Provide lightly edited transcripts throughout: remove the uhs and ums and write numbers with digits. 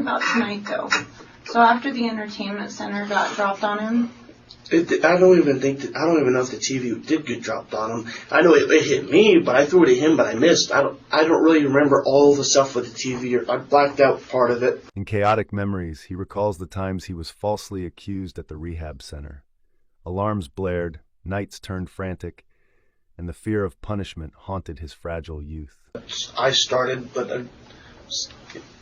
about tonight, though. So after the entertainment center got dropped on him? I don't even know if the TV did get dropped on him. I know it hit me, but I threw it at him, but I missed. I don't really remember all the stuff with the TV. I blacked out part of it. In chaotic memories, he recalls the times he was falsely accused at the rehab center. Alarms blared, nights turned frantic, and the fear of punishment haunted his fragile youth. I started, but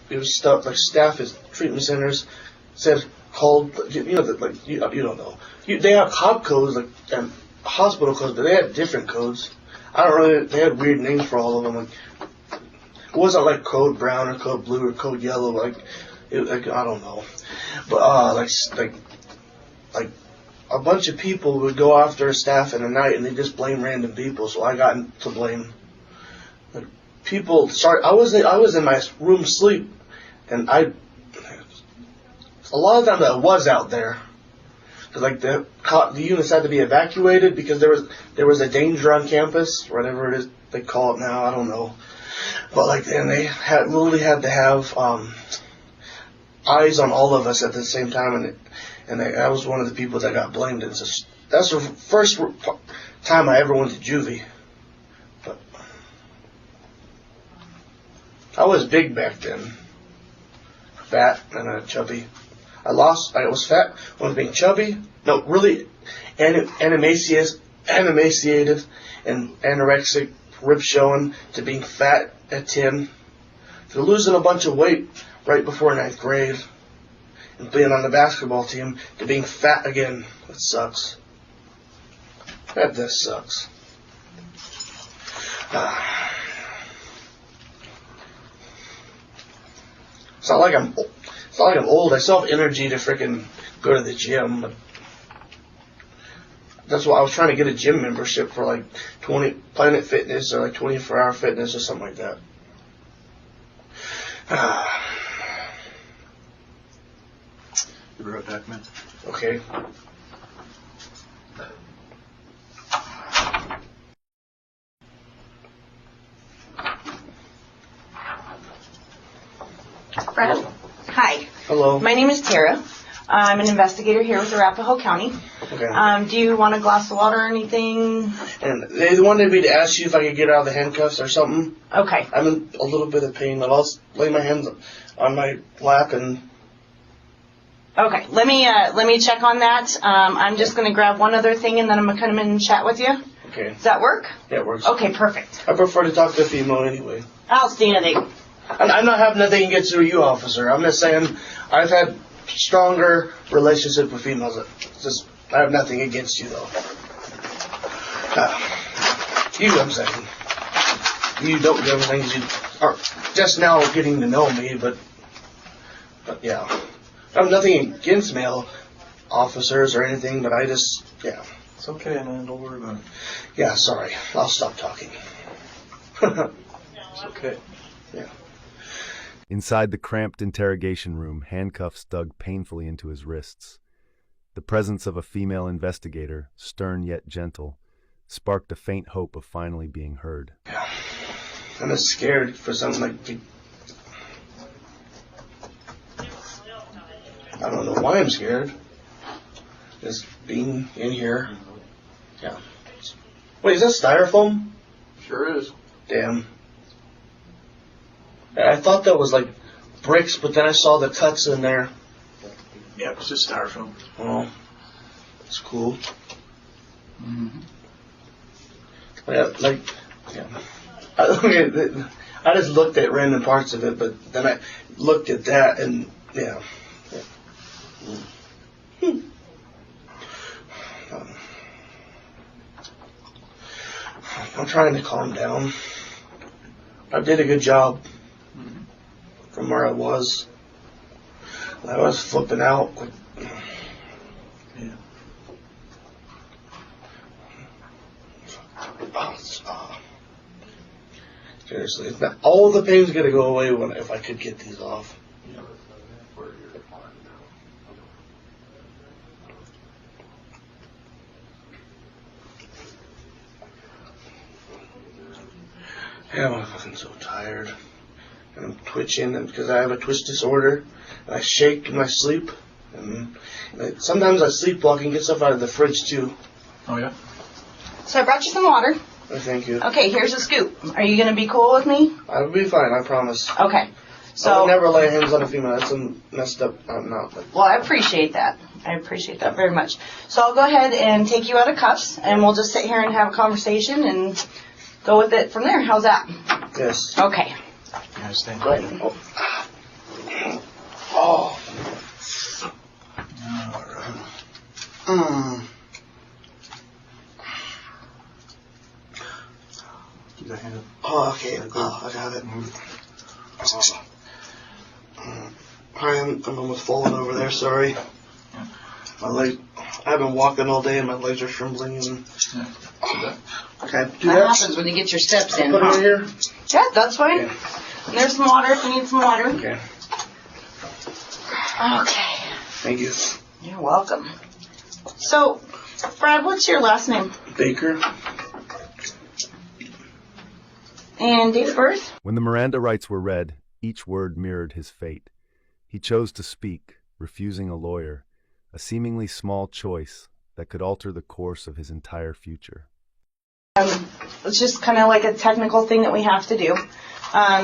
it was stuff like staff at treatment centers said called, you don't know. They have cop codes, like and hospital codes, but they had different codes. They had weird names for all of them. Like, it wasn't like code brown or code blue or code yellow. Like I don't know, but like a bunch of people would go after staff in the night and they just blame random people. So I got to blame. Like, people started. I was in my room asleep, and a lot of times I was out there. Cause like the units had to be evacuated because there was a danger on campus, whatever it is they call it now, I don't know. But like, and they literally had to have eyes on all of us at the same time, and I was one of the people that got blamed. That's the first time I ever went to juvie. But I was big back then, fat and chubby. I was fat when I was being chubby. No, really emaciated and anorexic, ribs showing, to being fat at 10. To losing a bunch of weight right before 9th grade. And being on the basketball team to being fat again. That sucks. That sucks. It's not like I'm old. I still have energy to freaking go to the gym. But that's why I was trying to get a gym membership for like Planet Fitness or like 24-hour fitness or something like that. You be right back, man. Okay. Brad? Hi. Hello. My name is Tara. I'm an investigator here with Arapahoe County. Okay. Do you want a glass of water or anything? And they wanted me to ask you if I could get out of the handcuffs or something. Okay. I'm in a little bit of pain, but I'll lay my hands on my lap and... Okay. Let me check on that. I'm just going to grab one other thing and then I'm going to come in and chat with you. Okay. Does that work? Yeah, it works. Okay, perfect. I prefer to talk to a female anyway. I'll see anything. I'm not having nothing against you, officer. I'm just saying I've had stronger relationship with females. I have nothing against you, though. You know what I'm saying. You don't do everything. You are just now getting to know me, but yeah. I have nothing against male officers or anything, but yeah. It's okay, man. Don't worry about it. Yeah, sorry. I'll stop talking. It's okay. Yeah. Inside the cramped interrogation room, handcuffs dug painfully into his wrists. The presence of a female investigator, stern yet gentle, sparked a faint hope of finally being heard. Yeah. I'm just scared for something like... I don't know why I'm scared. Just being in here. Yeah. Wait, is that styrofoam? Sure is. Damn. I thought that was like bricks, but then I saw the cuts in there. Yeah, it's just styrofoam. Oh, that's cool. Mm-hmm. I just looked at random parts of it, but then I looked at that and yeah. I'm trying to calm down. I did a good job from where I was. I was flipping out. Yeah. Seriously, all the pain's gonna go away if I could get these off. Yeah, I'm fucking so tired. and I'm twitching, and because I have a twitch disorder, and I shake in my sleep, and sometimes I sleepwalk and get stuff out of the fridge too. Oh, yeah? So I brought you some water. Oh, thank you. Okay, here's a scoop. Are you going to be cool with me? I'll be fine, I promise. Okay. I So, would never lay hands on a female. That's a messed up. I'm not. well, I appreciate that. I appreciate that very much. So I'll go ahead and take you out of cuffs, and we'll just sit here and have a conversation and go with it from there. How's that? Yes. Okay. Yeah, stay. Good. Oh. Keep that hand up. Oh, okay. Oh, I got it. I'm almost falling over there. Sorry. My leg. I've been walking all day and my legs are trembling. And Yeah. See that? okay, do That that. happens when you get your steps in. Put it in here. Yeah, that's fine. Okay. And there's some water if you need some water. Okay. Okay. Thank you. You're welcome. So, Brad, what's your last name? Baker. And date of birth? When the Miranda rights were read, each word mirrored his fate. He chose to speak, refusing a lawyer, a seemingly small choice that could alter the course of his entire future. It's just kind of like a technical thing that we have to do.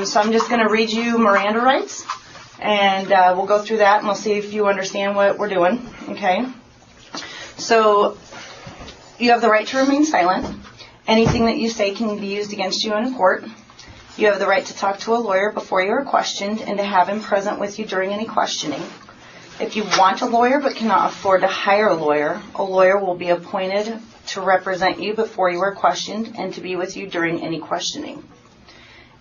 So I'm just going to read you Miranda rights, and we'll go through that, and we'll see if you understand what we're doing, okay? So you have the right to remain silent. Anything that you say can be used against you in a court. You have the right to talk to a lawyer before you are questioned and to have him present with you during any questioning. If you want a lawyer but cannot afford to hire a lawyer will be appointed to represent you before you are questioned and to be with you during any questioning.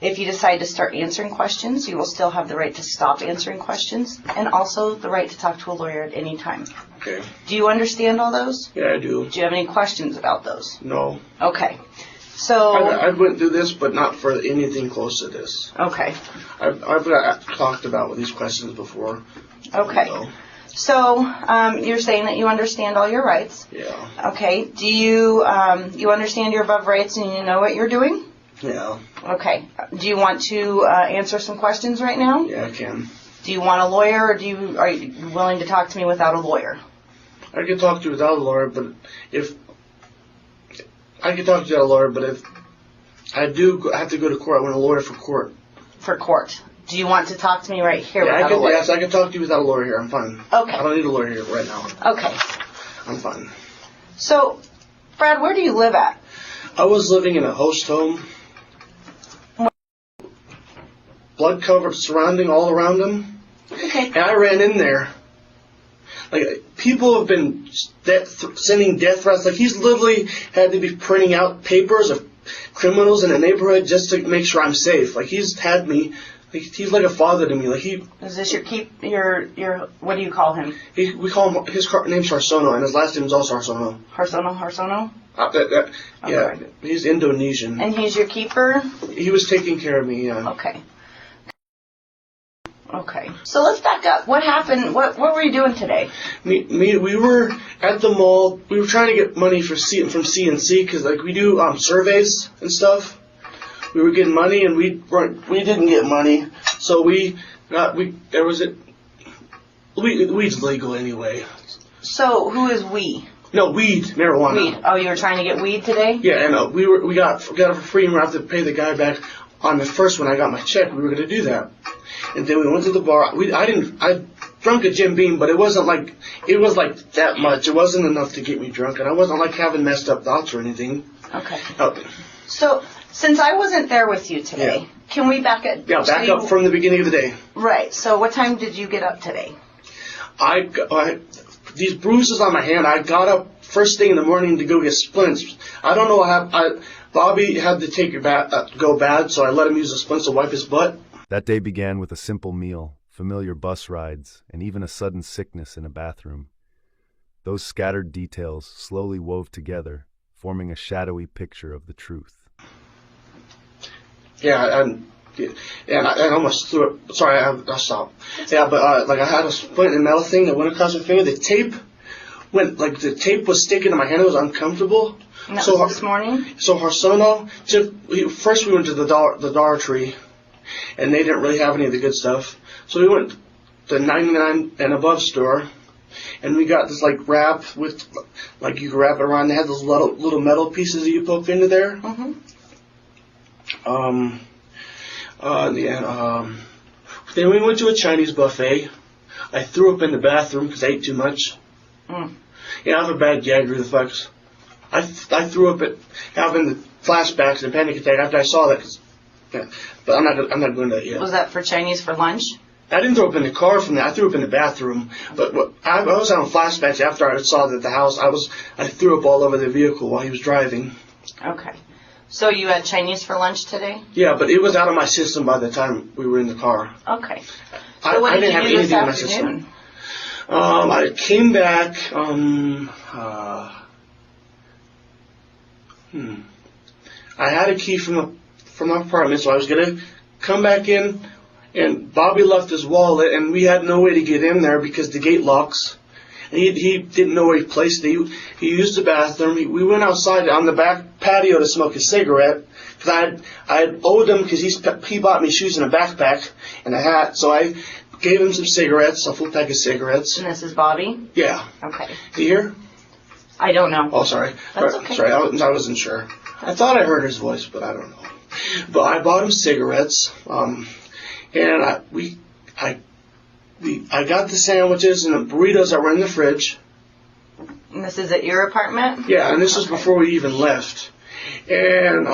If you decide to start answering questions, you will still have the right to stop answering questions and also the right to talk to a lawyer at any time. Okay. Do you understand all those? Yeah, I do. Do you have any questions about those? No. Okay. So, I went through this, but not for anything close to this. okay. I've talked about with these questions before. Okay. So, you're saying that you understand all your rights. Yeah. Okay. Do you, you understand your above rights and you know what you're doing? Yeah. Okay. Do you want to answer some questions right now? Yeah, I can. Do you want a lawyer, or are you willing to talk to me without a lawyer? I can talk to you without a lawyer, but if I have to go to court, I want a lawyer for court. For court. Do you want to talk to me right here Yeah, without a lawyer? yes, I can talk to you without a lawyer here. I'm fine. Okay. I don't need a lawyer here right now. Okay. I'm fine. So, Brad, where do you live at? I was living in a host home. Blood covered surrounding all around him. Okay. And I ran in there. Like, people have been sending death threats. Like, he's literally had to be printing out papers of criminals in the neighborhood just to make sure I'm safe. Like, he's had me. Like, he's like a father to me. Like, Is this your what do you call him? we call him, his name's Harsono, and his last name is also Harsono. Harsono? Yeah, Okay. he's Indonesian. And he's your keeper? He was taking care of me, yeah. Okay. Okay. So let's back up. What happened? What were you doing today? We were at the mall. We were trying to get money from CNC because like we do surveys and stuff. We were getting money and we didn't get money, so weed's legal anyway. So who is we? No, marijuana. Weed. Oh, you were trying to get weed today? Yeah, and we got it for free and we have to pay the guy back on the first when I got my check. We were going to do that. And then we went to the bar. I drank a Jim Beam, but it was like that much. It wasn't enough to get me drunk, and I wasn't like having messed up thoughts or anything. Okay. Oh, So since I wasn't there with you today, Yeah. can we back it? back up from the beginning of the day. Right. So what time did you get up today? These bruises on my hand. I got up first thing in the morning to go get splints. I don't know what happened. Bobby had to go bad, so I let him use the splints to wipe his butt. That day began with a simple meal, familiar bus rides, and even a sudden sickness in a bathroom. Those scattered details slowly wove together, forming a shadowy picture of the truth. Yeah, and I almost threw it. Sorry, I stopped. Yeah, but I had a splint and metal thing that went across my finger. The tape was sticking to my hand. It was uncomfortable. And that was this morning? So Harsono, first we went to the Dollar Tree, and they didn't really have any of the good stuff. So we went to the 99 and above store, and we got this like wrap with, like you could wrap it around. They had those little metal pieces that you poke into there. Mm-hmm. Then we went to a Chinese buffet. I threw up in the bathroom because I ate too much. Yeah, I have a bad gag reflex. I threw up having the flashbacks and panic attack after I saw that. But I'm not going to that yet. Was that for Chinese for lunch? I didn't throw up in the car from that. I threw up in the bathroom. But I was having flashbacks after I saw that the house. I threw up all over the vehicle while he was driving. Okay. So you had Chinese for lunch today? Yeah, but it was out of my system by the time we were in the car. Okay. So what I did didn't you have do anything this in my system. afternoon? I came back. I had a key from my apartment, so I was gonna come back in, and Bobby left his wallet, and we had no way to get in there because the gate locks. And he didn't know where he placed it. He used the bathroom. We went outside on the back patio to smoke a cigarette because I had owed him because he bought me shoes and a backpack and a hat. So I gave him some cigarettes, a full pack of cigarettes. And this is Bobby? Yeah. Okay. Do you hear? I don't know. Oh, sorry. That's okay. Sorry, I wasn't sure. I thought I heard his voice, but I don't know. But I bought him cigarettes, and I got the sandwiches and the burritos that were in the fridge. And this is at your apartment? Yeah, and this was before we even left. And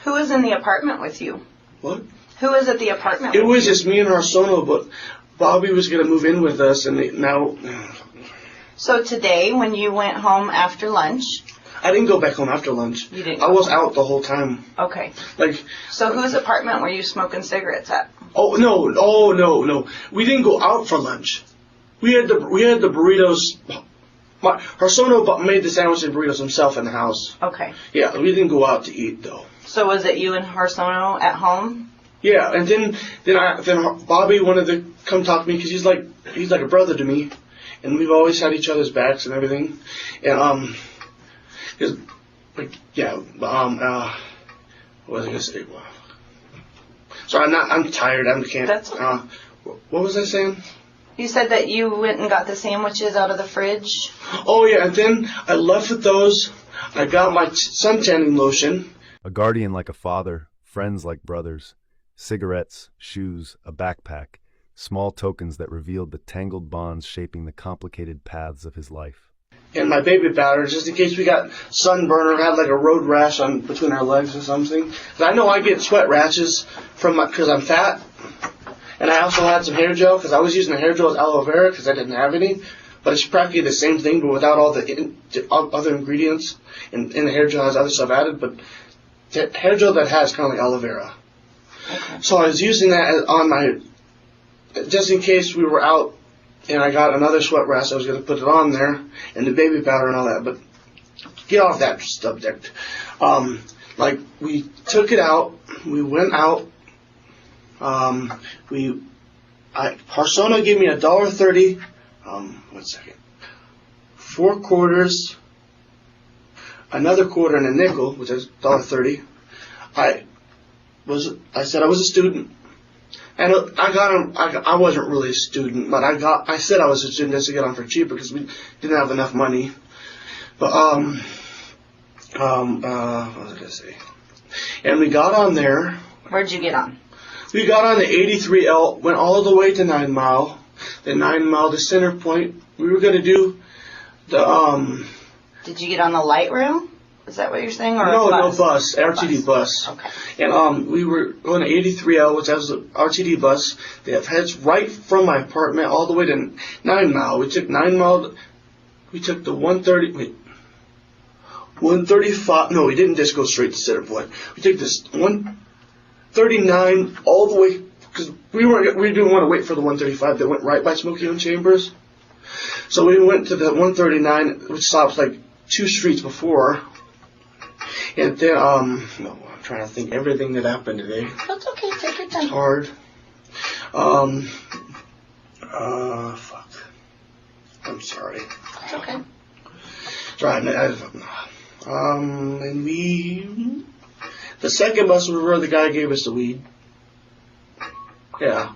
who was in the apartment with you? what? Who was at the apartment It with was you? just me and Arsono, but Bobby was going to move in with us, and now So today, when you went home after lunch... I didn't go back home after lunch. You didn't I go was home. out the whole time. Okay. Like, So whose apartment were you smoking cigarettes at? no. We didn't go out for lunch. We had the burritos. Arsono made the sandwich and burritos himself in the house. Okay. Yeah, we didn't go out to eat though. So was it you and Harsono at home? Yeah, and then Bobby wanted to come talk to me because he's like a brother to me, and we've always had each other's backs and everything. And what was I gonna say? Sorry, I'm tired. I can't. That's okay. What was I saying? You said that you went and got the sandwiches out of the fridge. Oh yeah, and then I left with those. I got my sun-tanning lotion. A guardian like a father, friends like brothers, cigarettes, shoes, a backpack, small tokens that revealed the tangled bonds shaping the complicated paths of his life. And my baby powder, just in case we got sunburn or had like a road rash on between our legs or something. 'Cause I know I get sweat rashes because I'm fat. And I also had some hair gel because I was using the hair gel as aloe vera because I didn't have any. But it's practically the same thing, but without all the other ingredients. And the hair gel has other stuff added, but the hair gel that has kind of like aloe vera. Okay. So I was using that on my, just in case we were out and I got another sweat rash, I was going to put it on there, and the baby powder and all that. But get off that subject. Like, we took it out, we went out, Harsono gave me $1.30, 1 second, 4 quarters, another quarter and a nickel, which is $1.30. I said I was a student. And I wasn't really a student, but I said I was a student just to get on for cheaper because we didn't have enough money. But, what was I going to say? And we got on there. Where'd you get on? We got on the 83L, went all the way to 9 Mile. The 9 Mile to Center Point. We were going to do the, Did you get on the light rail? Is that what you're saying? Or no, a bus? no bus, RTD bus. Okay. And we were on the 83L, which has the RTD bus. That heads right from my apartment all the way to 9 Mile. We took 9 Mile. We took the 135. No, we didn't just go straight to Center Point. We took this 139 all the way because we didn't want to wait for the 135 that went right by Smoky Mountain Chambers. So we went to the 139, which stops like 2 streets before. And then, I'm trying to think everything that happened today. That's okay. Take your time. It's hard. Fuck. I'm sorry. It's okay. Sorry, and The second bus was where the guy gave us the weed. Yeah.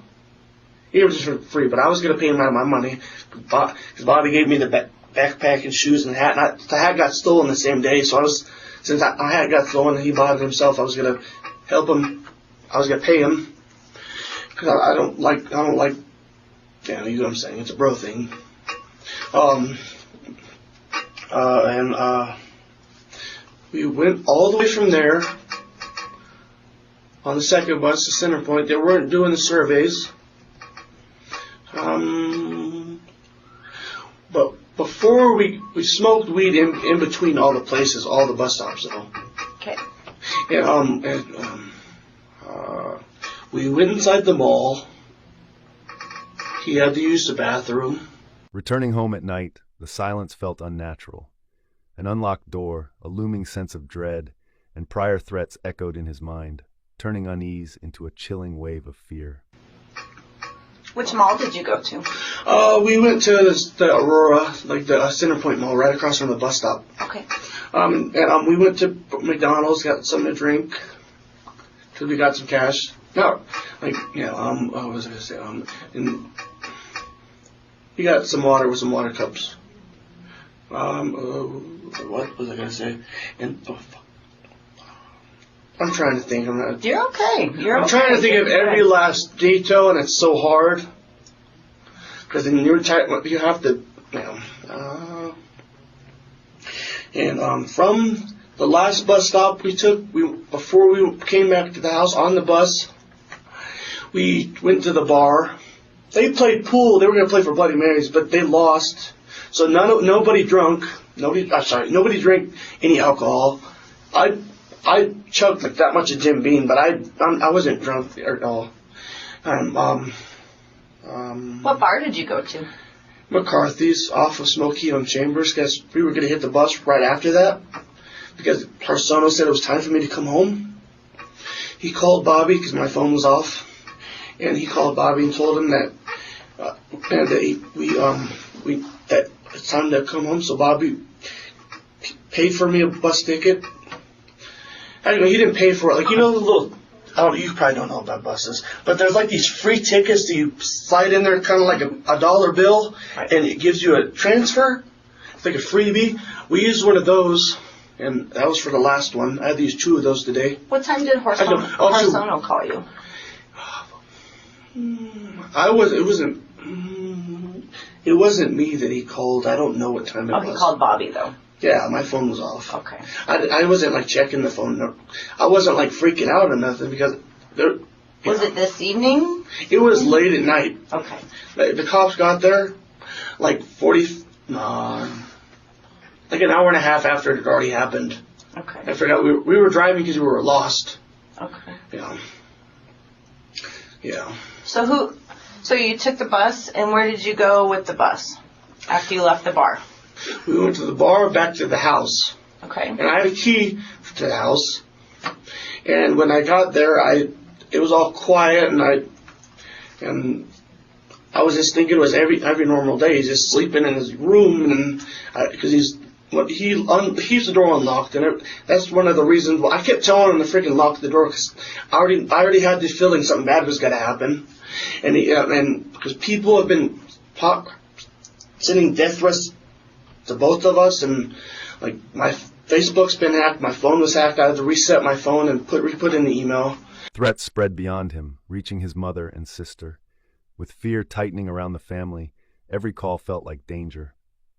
He was just for free, but I was going to pay him out of my money because Bobby gave me the backpack and shoes and hat. And the hat got stolen the same day, so since my hat got stolen and he bought it himself, I was going to help him. I was going to pay him because I don't like, yeah, you know what I'm saying. It's a bro thing. We went all the way from there on the second bus to Center Point. They weren't doing the surveys. But before we smoked weed in between all the places, all the bus stops though. Okay. And we went inside the mall. He had to use the bathroom. Returning home at night, the silence felt unnatural. An unlocked door, a looming sense of dread, and prior threats echoed in his mind, turning unease into a chilling wave of fear. Which mall did you go to? We went to the Aurora, like the Center Point Mall, right across from the bus stop. Okay. We went to McDonald's, got something to drink, because we got some cash. No, like, yeah, what was I going to say? And we got some water with some water cups. What was I going to say? And, I'm trying to think. You're okay. I'm trying to think of every last detail, and it's so hard. Because then you have to, from the last bus stop we took, before we came back to the house on the bus, we went to the bar. They played pool. They were going to play for Bloody Marys, but they lost. So nobody drank. Nobody drank any alcohol. I chugged like that much of Jim Beam, but I wasn't drunk at all. What bar did you go to? McCarthy's off of Smoky on Chambers, because we were going to hit the bus right after that, because Harsono said it was time for me to come home. He called Bobby because my phone was off, and he called Bobby and told him that that it's time to come home. So Bobby paid for me a bus ticket. Anyway, he didn't pay for it. Like, you know the little, you probably don't know about buses, but there's like these free tickets that you slide in there, kind of like a dollar bill, right, and it gives you a transfer. It's like a freebie. We used one of those, and that was for the last one. I had to use 2 of those today. What time did Harsono call you? It wasn't me that he called. I don't know what time it was. Oh, he called Bobby though. Yeah, my phone was off. Okay. I wasn't like checking the phone. I wasn't like freaking out or nothing because Was it this evening? It was late at night. Okay. The cops got there like like an hour and a half after it had already happened. Okay. I forgot we were driving because we were lost. Okay. Yeah. Yeah. So you took the bus, and where did you go with the bus after you left the bar? We went to the bar, back to the house. Okay. And I had a key to the house. And when I got there, it was all quiet, and I was just thinking it was every normal day. He's just sleeping in his room, and because he keeps the door unlocked, and that's one of the reasons. I kept telling him to freaking lock the door because I already had this feeling something bad was going to happen, and because people have been sending death threats to both of us, and like my Facebook's been hacked, my phone was hacked. I had to reset my phone and put in the email. Threats spread beyond him, reaching his mother and sister. With fear tightening around the family, every call felt like danger.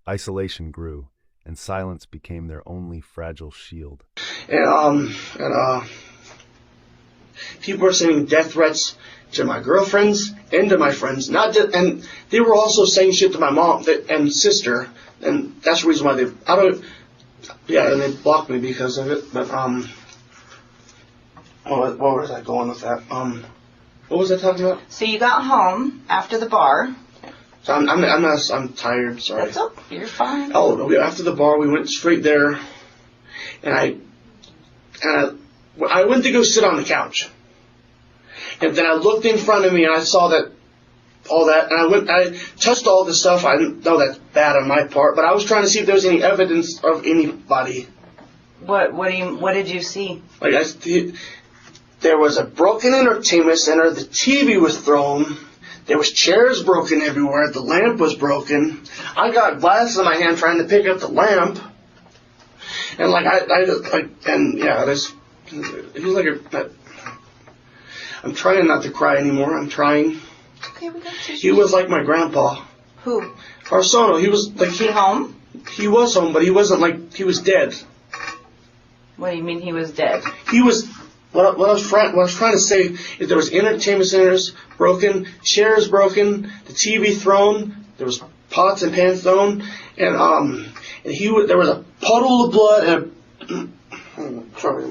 Isolation grew, and silence became their only fragile shield. And people were sending death threats to my girlfriends and to my friends. And they were also saying shit to my mom and sister, and that's the reason why and they blocked me because of it. But what was I going with that? What was I talking about? So you got home after the bar. So I'm tired. Sorry. That's okay. You're fine. Oh, after the bar, we went straight there, and I went to go sit on the couch, and then I looked in front of me and I saw all that, and I touched all this stuff. I know that's bad on my part, but I was trying to see if there was any evidence of anybody. What did you see? Like there was a broken entertainment center. The TV was thrown. There was chairs broken everywhere. The lamp was broken. I got glasses in my hand trying to pick up the lamp. And like he was like I'm trying not to cry anymore. I'm trying. Okay, we got tissues. He was like my grandpa. Who? Arsono. He was like Is he home? He was home, but he wasn't like he was dead. What do you mean he was dead? He was. What I was trying to say is there was entertainment centers broken, chairs broken, the TV thrown, there was pots and pans thrown, and there was a puddle of blood and sorry.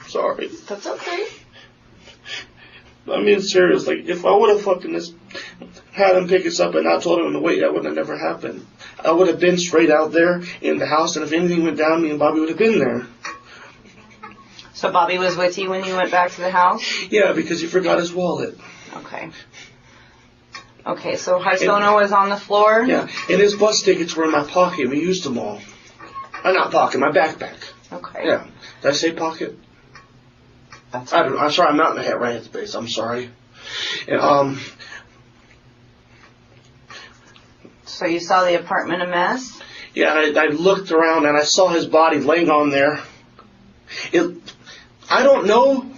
Sorry. That's okay. I'm being serious. Like, if I would have fucking just had him pick us up and not told him to wait, that would have never happened. I would have been straight out there in the house, and if anything went down, me and Bobby would have been there. So Bobby was with you when you went back to the house? Yeah, because he forgot his wallet. Okay. Okay, so Harsono was on the floor? Yeah, and his bus tickets were in my pocket. We used them all. Not pocket, my backpack. Okay. Yeah. Did I say pocket? That's I don't know. I'm sorry, I'm not in the head right at the base. I'm sorry. And, So you saw the apartment a mess? yeah, I looked around and I saw his body laying on there. I don't know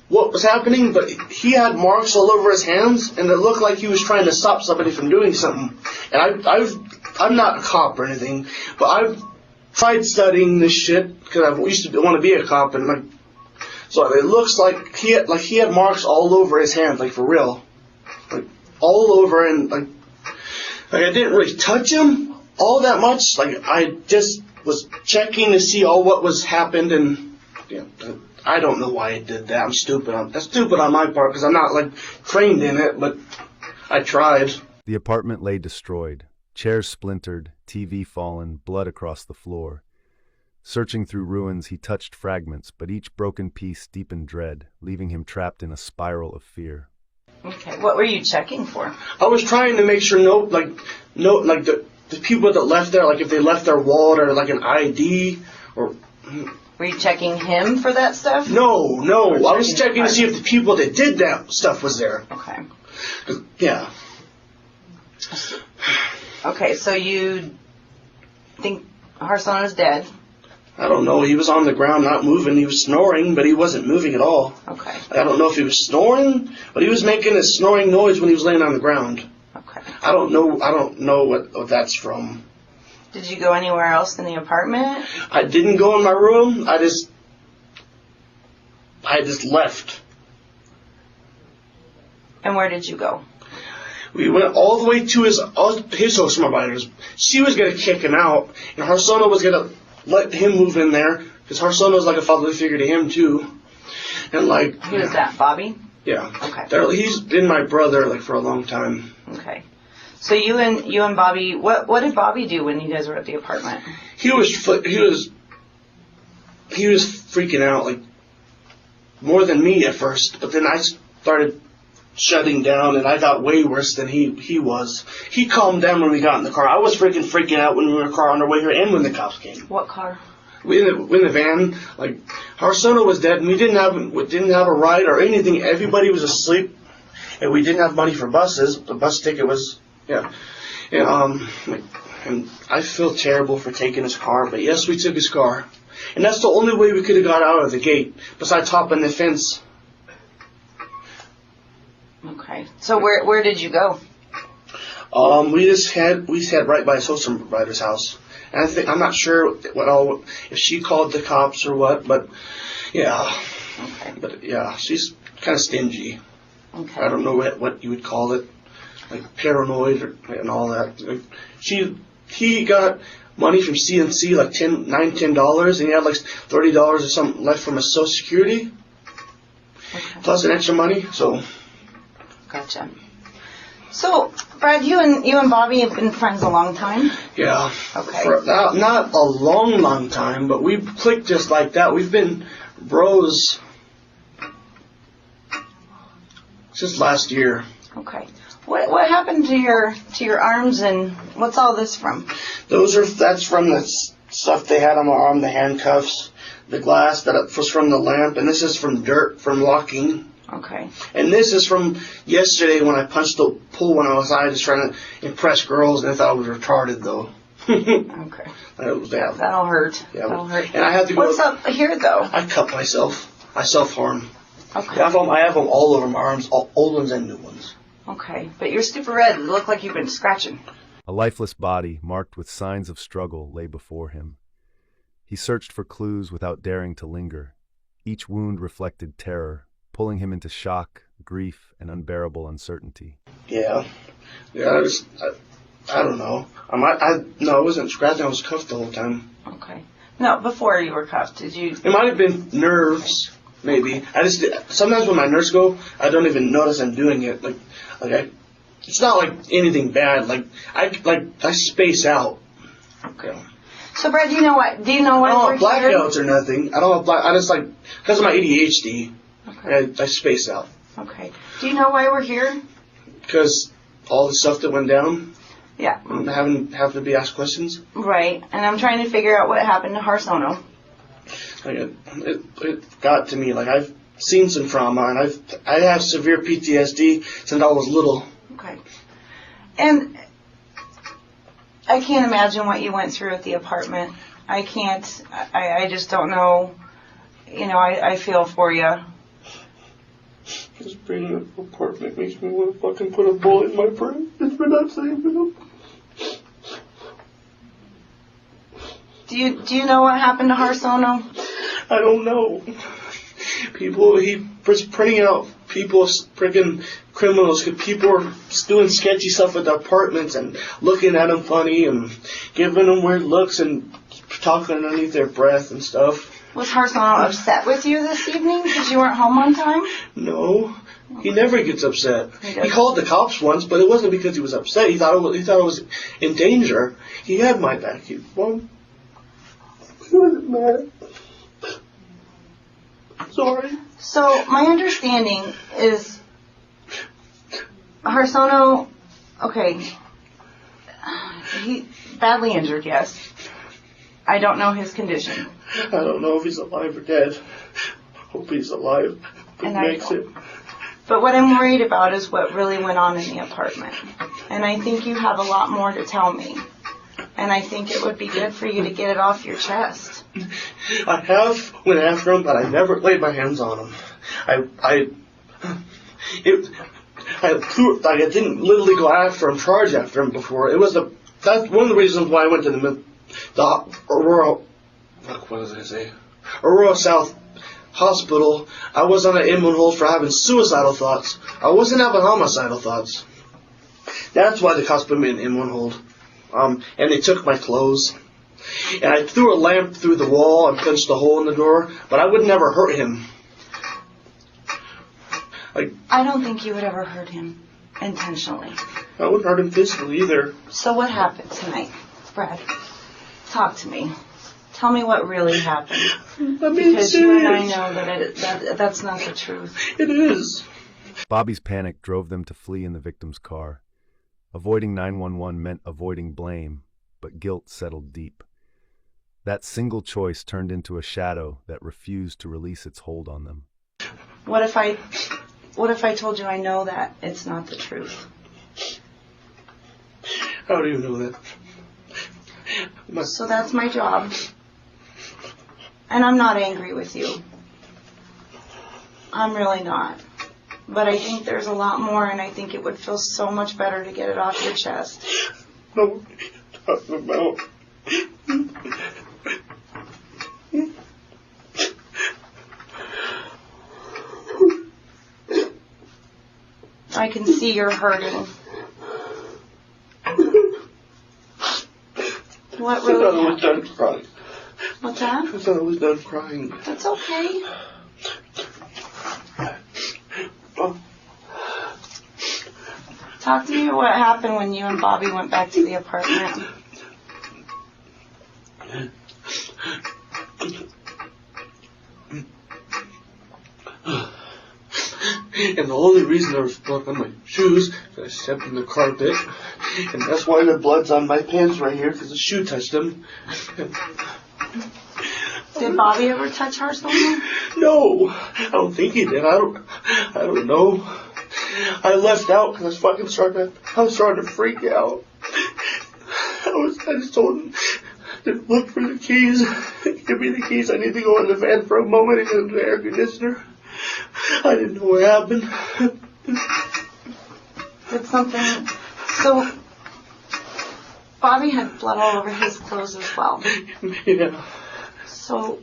what was happening, but he had marks all over his hands, and it looked like he was trying to stop somebody from doing something. And I'm not a cop or anything, but I've tried studying this shit because I used to want to be a cop, and like, so it looks like he had marks all over his hands, like for real, like all over, and like I didn't really touch him all that much. Like I just was checking to see what was happened, and yeah, I don't know why I did that. I'm stupid. That's stupid on my part because I'm not like trained in it, but I tried. The apartment lay destroyed, chairs splintered, TV fallen, blood across the floor. Searching through ruins, he touched fragments, but each broken piece deepened dread, leaving him trapped in a spiral of fear. Okay, what were you checking for? I was trying to make sure the people that left there, like if they left their wallet or like an ID or. Were you checking him for that stuff? No. I was checking to see if the people that did that stuff was there. Okay. Yeah. Okay, so you think Harsono's dead? I don't know. He was on the ground, not moving. He was snoring, but he wasn't moving at all. Okay. I don't know if he was snoring, but he was making a snoring noise when he was laying on the ground. Okay. I don't know what that's from. Did you go anywhere else in the apartment? I didn't go in my room. I just left. And where did you go? We went all the way to his host providers. She was gonna kick him out, and Harsono was gonna let him move in there because Harsono's like a fatherly figure to him too. And like, Who is that, Bobby? Yeah. Okay. He's been my brother like for a long time. Okay. So you and Bobby, what did Bobby do when you guys were at the apartment? He was freaking out like more than me at first, but then I started shutting down, and I got way worse than he was. He calmed down when we got in the car. I was freaking out when we were in the car on our way here, and when the cops came. What car? In the van, like Harsono was dead, and we didn't have a ride or anything. Everybody was asleep, and we didn't have money for buses. The bus ticket was and I feel terrible for taking his car, but yes, we took his car, and that's the only way we could have got out of the gate besides hopping the fence. Okay. So where did you go? We had right by his host provider's house. And I'm not sure if she called the cops or what, but yeah. Okay. But yeah, she's kind of stingy. Okay. I don't know what you would call it, like paranoid and all that. Like, he got money from CNC, like $10, and he had like $30 or something left from his Social Security, Okay. plus an extra money. So. Gotcha. So, Brad, you and Bobby have been friends a long time? Yeah. Okay. For not a long time, but we clicked just like that. We've been bros Since last year. Okay. What happened to your arms, and what's all this from? That's from the stuff they had on my arm, the handcuffs, the glass that was from the lamp, and this is from dirt from walking. Okay. And this is from yesterday when I punched the pool when I was outside just trying to impress girls, and they thought I was retarded though. Okay. That was bad. That'll hurt. Yeah, That'll hurt. And I had to go. What's up here though? I cut myself. I self-harm. Okay. I have them all over my arms, old ones and new ones. Okay, but you're super red. You look like you've been scratching. A lifeless body, marked with signs of struggle, lay before him. He searched for clues without daring to linger. Each wound reflected terror, pulling him into shock, grief, and unbearable uncertainty. Yeah. I don't know. No, I wasn't scratching. I was cuffed the whole time. Okay. No, before you were cuffed, did you? It might have been nerves, maybe. Sometimes when my nerves go, I don't even notice I'm doing it. It's not like anything bad. I space out. Okay. So, Brad, do you know why? I don't we're have blackouts here? or nothing. I don't have I just because of my ADHD. Okay. I space out. Okay. Do you know why we're here? Because all the stuff that went down. Yeah. Have to be asked questions. Right. And I'm trying to figure out what happened to Harsono. It got to me. I've seen some trauma, and I have severe PTSD since I was little. Okay. And I can't imagine what you went through at the apartment. I can't. I just don't know. I feel for you. Just being in an apartment makes me want to fucking put a bullet in my brain. It's for not saving them. Do you know what happened to Harsono? I don't know. He was printing out people's freaking criminals. People were doing sketchy stuff at the apartments and looking at them funny and giving them weird looks and talking underneath their breath and stuff. Was Harsono upset with you this evening because you weren't home on time? No. He never gets upset. He called the cops once, but it wasn't because he was upset. He thought it was in danger. He had my back. He wasn't mad. Sorry. So my understanding is Harsono, okay, he badly injured, yes. I don't know his condition. I don't know if he's alive or dead. Hope he's alive. And But what I'm worried about is what really went on in the apartment. And I think you have a lot more to tell me. And I think it would be good for you to get it off your chest. I have went after him, but I never laid my hands on him. I didn't literally go after him, charge after him before. That's one of the reasons why I went to the Aurora South Hospital. I was on an in-one hold for having suicidal thoughts. I wasn't having homicidal thoughts. That's why the cops put me in one hold. And they took my clothes. And I threw a lamp through the wall and punched a hole in the door, but I would never hurt him. I don't think you would ever hurt him intentionally. I wouldn't hurt him physically either. So what happened tonight, Brad? Talk to me. Tell me what really happened. Because you and I know that that's not the truth. It is. Bobby's panic drove them to flee in the victim's car. Avoiding 911 meant avoiding blame, but guilt settled deep. That single choice turned into a shadow that refused to release its hold on them. What if I told you I know that it's not the truth? How do you know that? So that's my job. And I'm not angry with you. I'm really not. But I think there's a lot more, and I think it would feel so much better to get it off your chest. No, talking about. I can see you're hurting. What really happened? I was done crying. What's that? I thought I was done crying. That's okay. Talk to me about what happened when you and Bobby went back to the apartment. And the only reason there was blood on my shoes is I stepped in the carpet. And that's why the blood's on my pants right here, because the shoe touched them. Did Bobby ever touch Hearthstone? No, I don't think he did. I don't know. I left out because I was starting to freak out. I just told him to look for the keys. Give me the keys. I need to go in the van for a moment and get the air conditioner. I didn't know what happened. Did something... So, Bobby had blood all over his clothes as well. Yeah. So,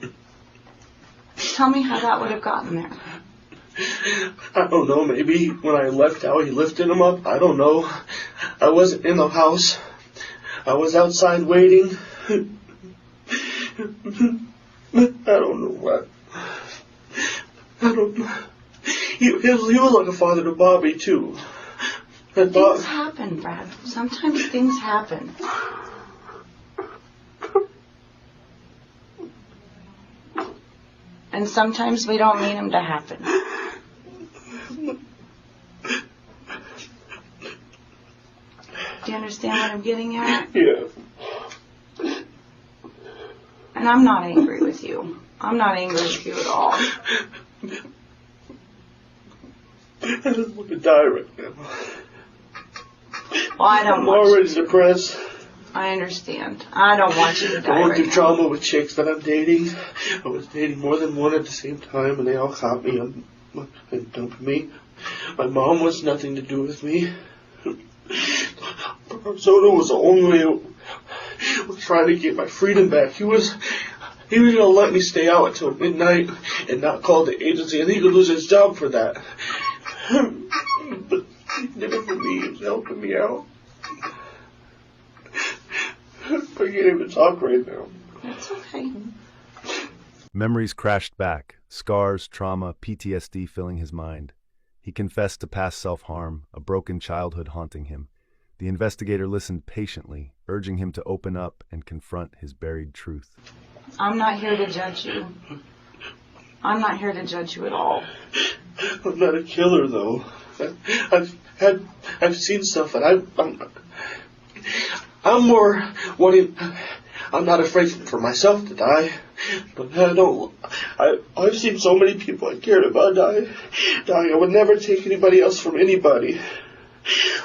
tell me how that would have gotten there. I don't know. Maybe when I left out, he lifted them up. I don't know. I wasn't in the house. I was outside waiting. I don't know what. I don't know. He was like a father to Bobby, too. Things happen, Brad. Sometimes things happen. And sometimes we don't mean them to happen. Do you understand what I'm getting at? Yeah. And I'm not angry with you. I'm not angry with you at all. I just want to die right now. Well, I don't I'm want already you to. depressed. I understand. I don't want you to die Going right through now. trauma with chicks that I'm dating. I was dating more than one at the same time, and they all caught me and dumped me. My mom wants nothing to do with me. Soda was the only way was trying to get my freedom back. He was gonna let me stay out until midnight and not call the agency, and he could lose his job for that. But he did it for me. He was helping me out. I can't even talk right now. That's okay. Memories crashed back, scars, trauma, PTSD filling his mind. He confessed to past self-harm, a broken childhood haunting him. The investigator listened patiently, urging him to open up and confront his buried truth. I'm not here to judge you. I'm not here to judge you at all. I'm not a killer, though. I've seen stuff, and I'm more wanting. I'm not afraid for myself to die, but I've seen so many people I cared about dying. I would never take anybody else from anybody.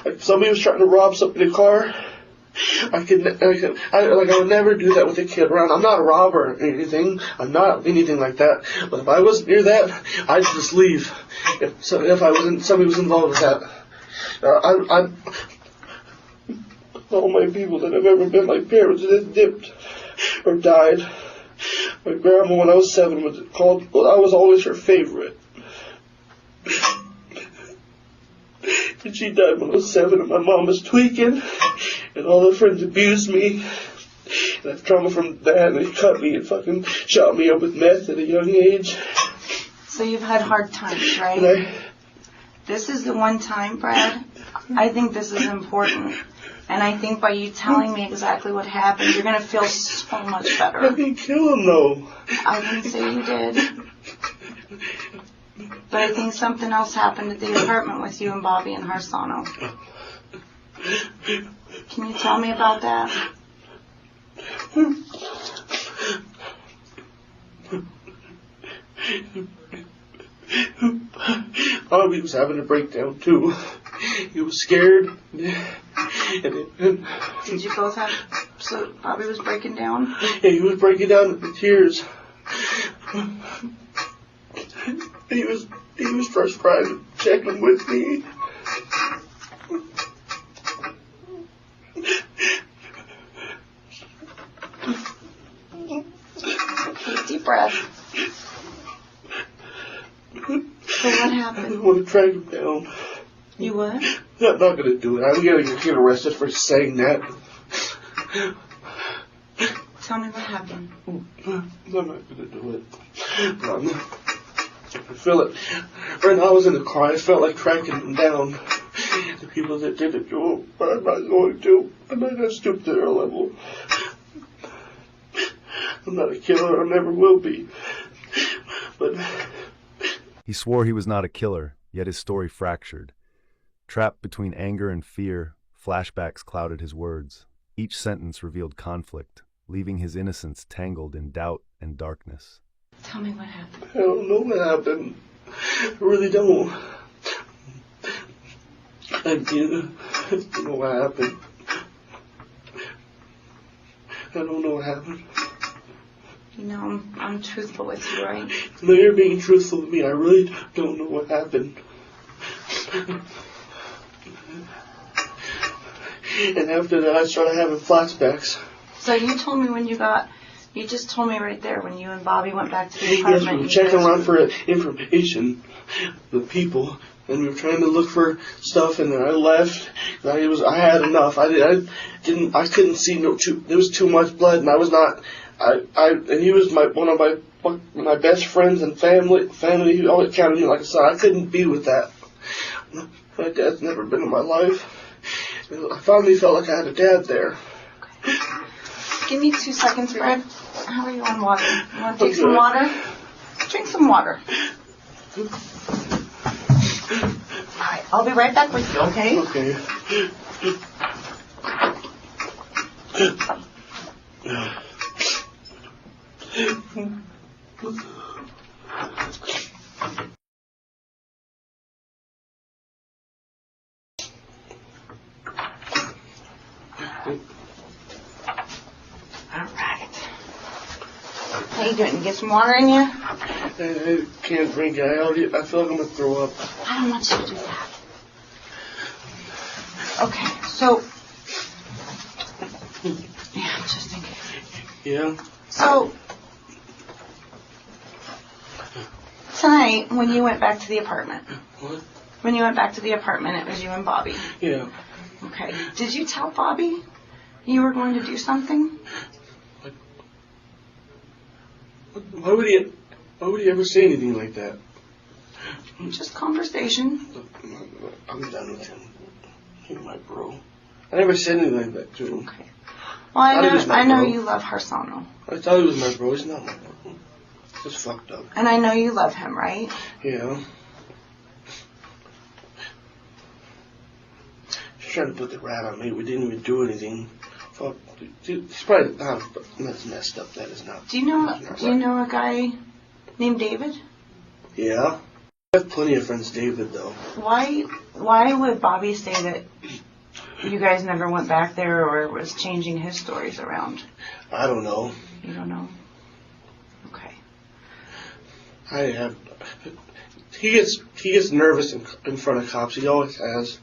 Like if somebody was trying to rob something in a car, I would never do that with a kid around. I'm not a robber or anything. I'm not anything like that. But if I wasn't near that, I'd just leave. If somebody was involved with that, all my people that have ever been my parents that dipped or died. My grandma, when I was 7, was called. Well, I was always her favorite. And she died when I was 7, and my mom was tweaking, and all her friends abused me. And I have trauma from that, and they cut me and fucking shot me up with meth at a young age. So you've had hard times, right? This is the one time, Brad, I think this is important. And I think by you telling me exactly what happened, you're going to feel so much better. I didn't kill him, though. I didn't say you did. But I think something else happened at the apartment with you and Bobby and Harsano. Can you tell me about that? Bobby was having a breakdown, too. He was scared. Did you both have... So Bobby was breaking down? Yeah, he was breaking down into tears. He was first trying to check him with me. Take a deep breath. So what happened? I want to track him down. You would? I'm not going to do it. I'm going to get arrested for saying that. Tell me what happened. I'm not going to do it. I feel it. Right now I was in the car. I felt like tracking them down. The people that did it to him. But I'm not going to. I'm not going to stoop to their level. I'm not a killer. I never will be. But He swore he was not a killer, yet his story fractured. Trapped between anger and fear, flashbacks clouded his words. Each sentence revealed conflict, leaving his innocence tangled in doubt and darkness. Tell me what happened. I don't know what happened. I really don't. I don't know what happened. I don't know what happened. You know, I'm truthful with you, right? No, you're being truthful with me. I really don't know what happened. And after that, I started having flashbacks. So you told me you just told me right there when you and Bobby went back to the Yes, apartment. we were checking around for information, the people, and we were trying to look for stuff. And then I left. I had enough. I couldn't see there was too much blood, and I was not. And he was one of my best friends and family. He always counted me like a son. I couldn't be with that. My dad's never been in my life. I finally felt like I had a dad there. Give me 2 seconds, Fred. How are you on water? You want to take some water? Drink some water. All right, I'll be right back with you, okay? Okay. All right. How you doing? You get some water in you? I can't drink it. I feel like I'm gonna throw up. I don't want you to do that. Okay, so yeah, just in case. Yeah. So tonight, when you went back to the apartment, What? when you went back to the apartment, it was you and Bobby. Yeah. Okay. Did you tell Bobby you were going to do something? Why would he ever say anything like that? Just conversation. I'm done with him. He's my bro. I never said anything like that to him. Okay. Well, I know bro. you love Harsano. I thought he was my bro. He's not my bro. He's fucked up. And I know you love him, right? Yeah. He's trying to put the rat on me. We didn't even do anything. Fuck. He's probably that's messed up. That is not. Do you know a guy named David? Yeah. I have plenty of friends, David, though. Why would Bobby say that you guys never went back there or was changing his stories around? I don't know. You don't know? Okay. He gets nervous in front of cops. He always has.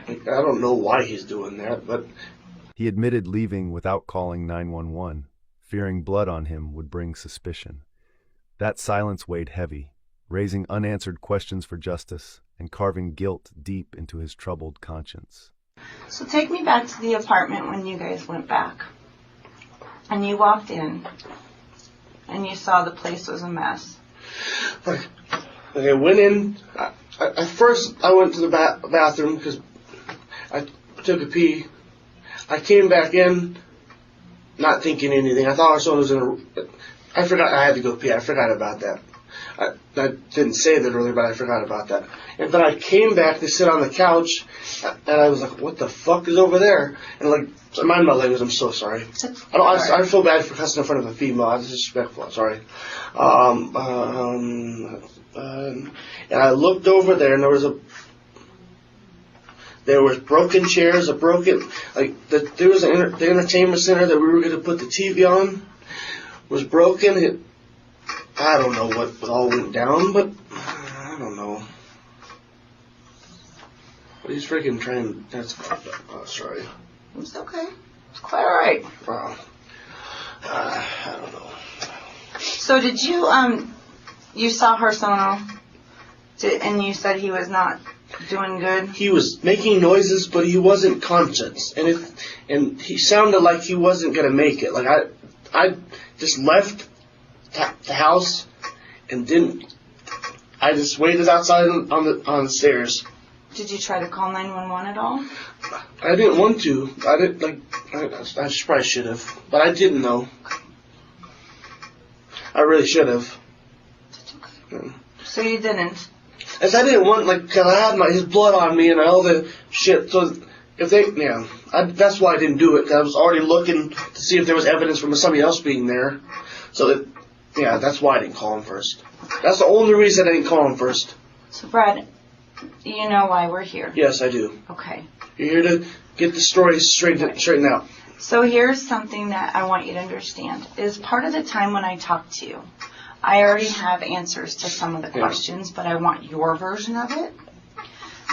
Okay. I don't know why he's doing that, but He admitted leaving without calling 911, fearing blood on him would bring suspicion. That silence weighed heavy, raising unanswered questions for justice and carving guilt deep into his troubled conscience. So take me back to the apartment when you guys went back. And you walked in and you saw the place was a mess. I went in. At first, I went to the bathroom because I took a pee. I came back in, not thinking anything. I thought someone was in a. I forgot I had to go pee. I forgot about that. I didn't say that earlier, but I forgot about that. And then I came back to sit on the couch, and I was like, "What the fuck is over there?" And like, mind my language. I'm so sorry. I feel bad for cussing in front of a female. I was disrespectful. Sorry. And I looked over there, and there was broken chairs, there was the entertainment center that we were going to put the TV on was broken. I don't know what all went down, but I don't know. But he's freaking trying. That's fucked up. Oh, sorry. It's okay. It's quite all right. Wow. I don't know. So did you you saw Harsano, and you said he was not doing good? He was making noises, but he wasn't conscious, and he sounded like he wasn't gonna make it. Like I just left the house and didn't. I just waited outside on the stairs. Did you try to call 911 at all? I didn't want to. I didn't I probably should have, but I didn't know. I really should have. That's okay. So you didn't. As I didn't want, like, cause I had his blood on me and all the shit. So if they, that's why I didn't do it. Cause I was already looking to see if there was evidence from somebody else being there. So that's why I didn't call him first. That's the only reason I didn't call him first. So Brad, you know why we're here? Yes, I do. Okay. You're here to get the story straightened out. So here's something that I want you to understand. Is part of the time when I talk to you, I already have answers to some of the questions, but I want your version of it.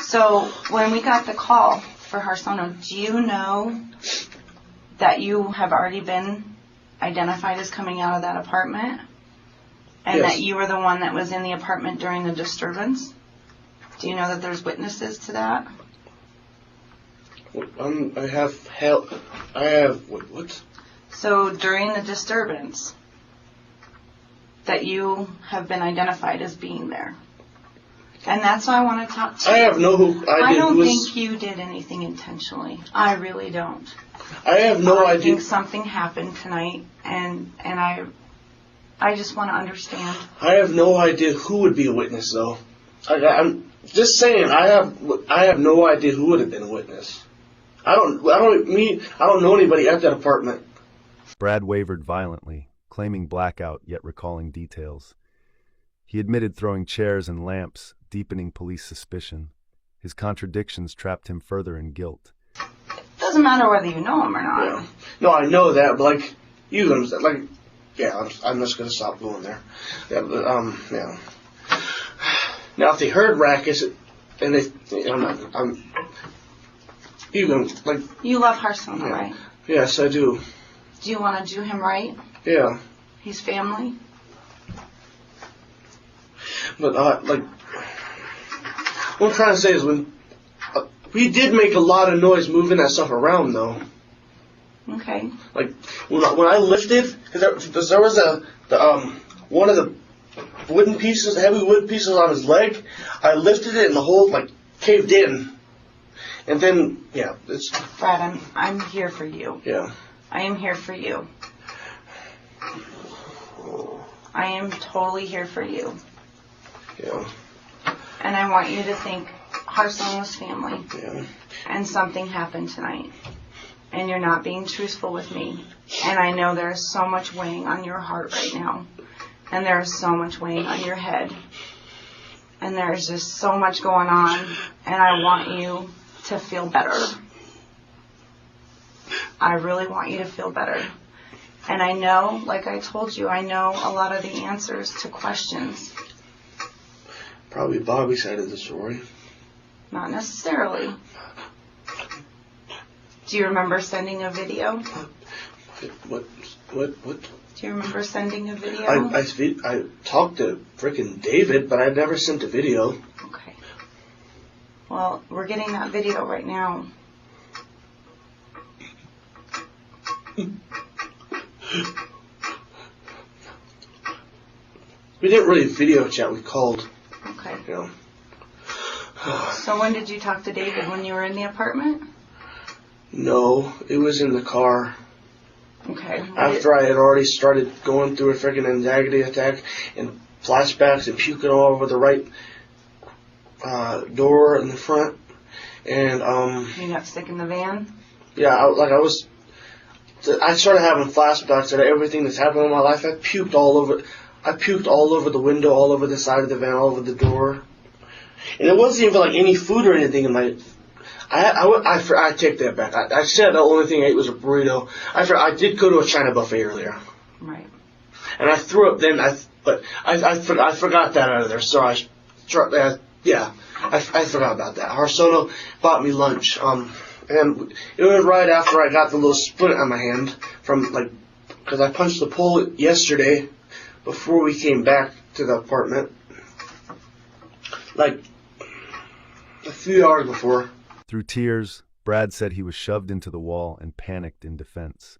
So when we got the call for Harsono, do you know that you have already been identified as coming out of that apartment? And Yes. that you were the one that was in the apartment during the disturbance? Do you know that there's witnesses to that? I have what? So during the disturbance, that you have been identified as being there. And that's why I want to talk to you. I have no I idea. don't think you did anything intentionally. I really don't. I have no I idea. think something happened tonight, and I just want to understand. I have no idea who would be a witness, though. I'm just saying. I have no idea who would have been a witness. I don't know anybody at that apartment. Brad wavered violently, claiming blackout yet recalling details. He admitted throwing chairs and lamps, deepening police suspicion. His contradictions trapped him further in guilt. Doesn't matter whether you know him or not. Yeah. No, I know that, but I'm just gonna stop going there. Yeah, but yeah. Now, if they heard rackets, and You love Harsono, right? Yes, I do. Do you want to do him right? Yeah, He's family? but what I'm trying to say is we did make a lot of noise moving that stuff around, though. Okay. Like when I lifted, because there was one of the wooden pieces, heavy wood pieces on his leg. I lifted it and the whole caved in, and then it's Brad, I'm here for you. yeah. I am here for you. I am totally here for you. Yeah. And I want you to think Harsono's family. Yeah. And something happened tonight. And you're not being truthful with me. And I know there's so much weighing on your heart right now. And there's so much weighing on your head. And there's just so much going on. And I want you to feel better. I really want you to feel better. And I know, like I told you, I know a lot of the answers to questions. Probably Bobby's side of the story. Not necessarily. Do you remember sending a video? What? Do you remember sending a video? I talked to frickin' David, but I never sent a video. Okay. Well, we're getting that video right now. We didn't really video chat. We called. Okay. You know. So when did you talk to David? When you were in the apartment? No, it was in the car. Okay. After I had already started going through a freaking anxiety attack and flashbacks and puking all over the right door in the front, and You got sick in the van? yeah, I started having flashbacks of everything that's happened in my life. I puked all over the window, all over the side of the van, all over the door, and it wasn't even any food or anything in my. I take that back. I said the only thing I ate was a burrito. I did go to a China buffet earlier. Right. And I threw up then. I forgot that out of there. So I forgot about that. Harsono bought me lunch. And it was right after I got the little splint on my hand because I punched the pole yesterday before we came back to the apartment. A few hours before. Through tears, Brad said he was shoved into the wall and panicked in defense.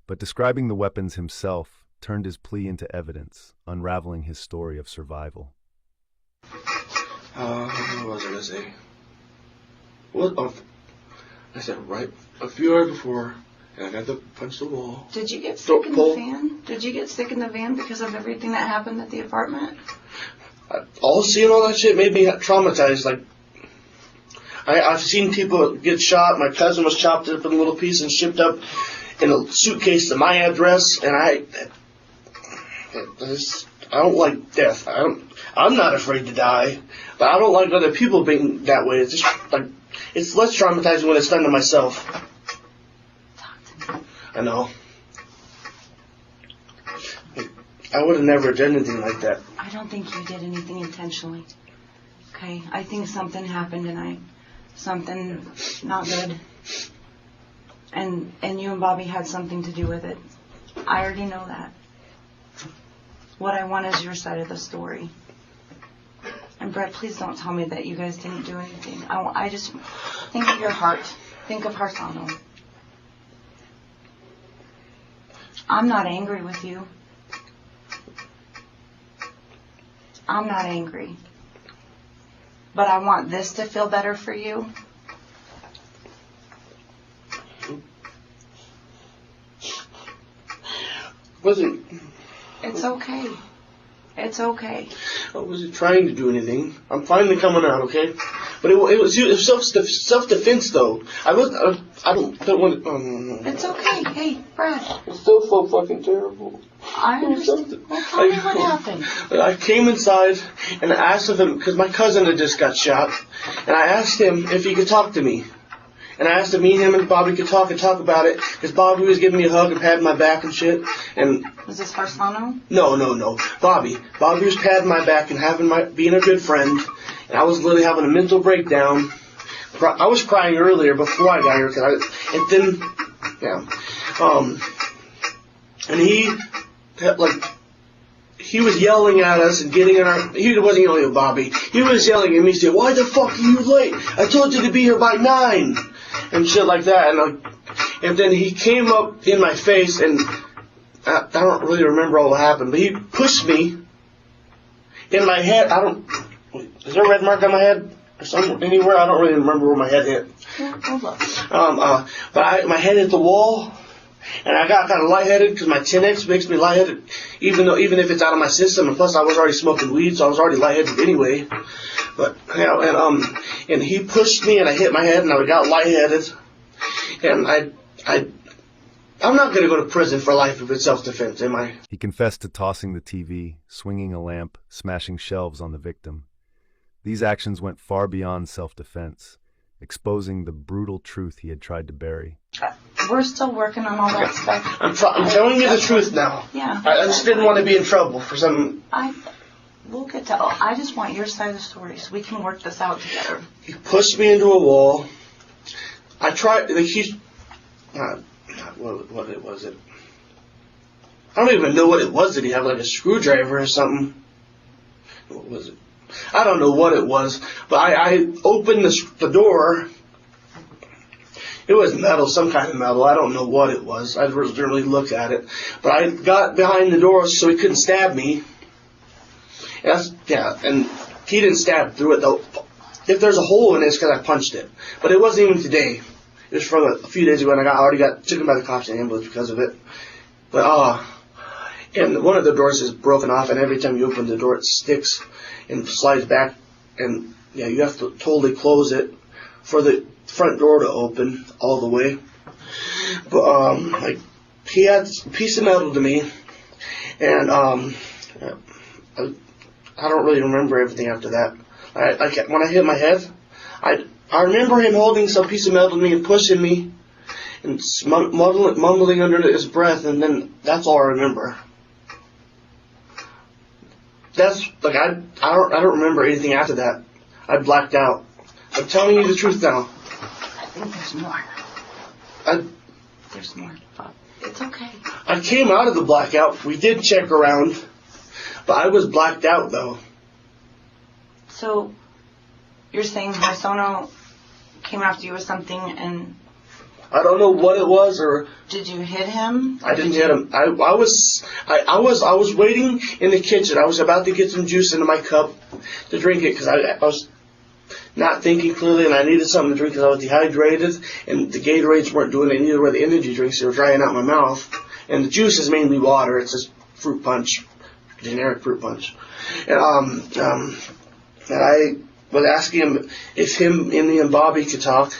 But describing the weapons himself turned his plea into evidence, unraveling his story of survival. What was I going to say? I said right a few hours before, and I got to punch the wall. Did you get sick in the van? Did you get sick in the van because of everything that happened at the apartment? all seeing all that shit made me traumatized. Like, I've seen people get shot. My cousin was chopped up in little pieces and shipped up in a suitcase to my address, and I don't like death. I'm not afraid to die, but I don't like other people being that way. It's just like, it's less traumatizing when it's done to myself. I know. I would have never done anything like that. I don't think you did anything intentionally. Okay? I think something happened tonight. Something not good. And you and Bobby had something to do with it. I already know that. What I want is your side of the story. And Brett, please don't tell me that you guys didn't do anything. I just think of your heart. Think of Harsano. I'm not angry with you. I'm not angry. But I want this to feel better for you. It's okay. It's okay. I wasn't trying to do anything. I'm finally coming out, okay? But it was self-defense, though. I don't want to... no. It's okay. Hey, Brad. It's still so fucking terrible. I understand. Well, tell me what happened. I came inside and I asked him, because my cousin had just got shot, and I asked him if he could talk to me. And I asked him, him and Bobby could talk about it, because Bobby was giving me a hug and patting my back and shit. And Was this Harsano? No. Bobby was patting my back and being a good friend, and I was literally having a mental breakdown. I was crying earlier before I got here, and he was yelling at us and getting in our... He wasn't yelling at Bobby. He was yelling at me, saying, "Why the fuck are you late? I told you to be here by 9." And shit like that. And then he came up in my face, and I don't really remember all that happened, but he pushed me in my head. Is there a red mark on my head? Or anywhere? I don't really remember where my head hit. Yeah, hold up. But my head hit the wall. And I got kind of lightheaded because my 10X makes me lightheaded, even if it's out of my system. And plus, I was already smoking weed, so I was already lightheaded anyway. But and he pushed me, and I hit my head, and I got lightheaded. And I'm not going to go to prison for life if it's self-defense, am I? He confessed to tossing the TV, swinging a lamp, smashing shelves on the victim. These actions went far beyond self-defense, exposing the brutal truth he had tried to bury. We're still working on all that stuff. I'm telling you the truth now. Yeah. I just didn't want to be in trouble for some... We'll get to... I just want your side of the story so we can work this out together. He pushed me into a wall. I tried... What was it? I don't even know what it was. Did he have like a screwdriver or something? What was it? I don't know what it was. But I opened the door... It was metal, some kind of metal. I don't know what it was. I didn't really look at it. But I got behind the door so he couldn't stab me. And he didn't stab through it, though. If there's a hole in it, it's because I punched it. But it wasn't even today. It was from a few days ago, and I already got taken by the cops and ambulance because of it. But, and one of the doors is broken off, and every time you open the door, it sticks and slides back. And, yeah, you have to totally close it for the front door to open all the way. But he had a piece of metal to me, and I don't really remember everything after that. When I hit my head, I remember him holding some piece of metal to me and pushing me and mumbling under his breath, and then that's all I remember. That's like I don't remember anything after that. I blacked out. I'm telling you the truth now. I think there's more. There's more. It's okay. I came out of the blackout. We did check around, but I was blacked out though. So, you're saying Harsono came after you with something, and I don't know what it was, or did you hit him? I didn't hit him. I was waiting in the kitchen. I was about to get some juice into my cup to drink it because I was not thinking clearly, and I needed something to drink because I was dehydrated, and the Gatorades weren't doing it, neither were the energy drinks. They were drying out my mouth, and the juice is mainly water. It's just fruit punch, generic fruit punch. And I was asking him if him and Bobby could talk.